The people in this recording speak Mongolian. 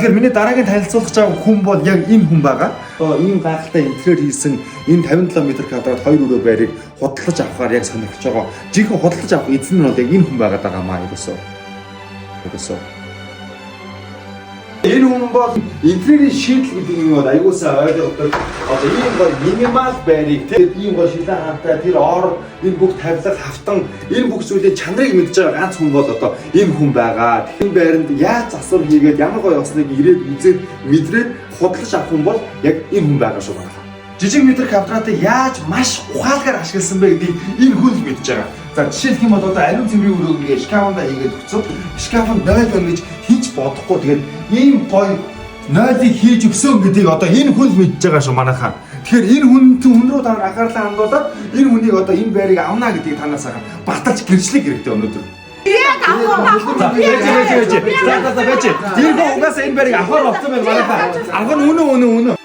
Тэгэхээр миний дараагийн танилцуулах байгаа хүн бол яг энэ хүн байгаа. Ийм гайхалтай интерьер хийсэн энэ 57 м2-д 2 өрөө байрыг худалдаж авахаар яг сонирхож байгаа. Жинхэнэ худалдаж авах эзэн нь бол яг энэ хүн байгаад байгаа маа ерөөсөө. Энэ хүн бол интерьерийн шийдэл гэдэг юм бол аягуусаа ойлгодог. Одоо ийм бол минимал байрыг тэр ийм бол шилэн хаантай тэр ор энэ бүх тавилга хавтан энэ бүх зүйлийн чанарыг мэдж байгаа ганц хүн бол одоо энэ хүн байгаа. Энэ байранд яаж засвар хийгээд ямар гоё явсныг ирээд үзээд мэдрээд худалдаж авах хүн бол яг энэ хүн байгаа шүү байна. Жижиг метр квадратыг яаж маш ухаалгаар ашигласан бэ гэдгийг энэ хүн л мэдж байгаа. За жишээлх юм бол одоо ариун цэврийн өрөөг ингээд шкафанда хийгээд өгсөн. Шкафанд 0 байна гэж хийж бодохгүй тэгээд ийм гоё 0-ыг хийж өгсөн гэдгийг одоо энэ хүн л мэдж байгаа шүү манайхаа. Тэгэхээр энэ хүн рүү та анхаарлаа хандуулаад энэ хүнийг одоо энэ байрыг авна гэдгийг танаас баталж гэрчлэх хэрэгтэй өнөөдөр. Яг авах. За байж. Тэр хүн угаасаа энэ байрыг авахар болсон байна манайхаа. Авах нь үнэ.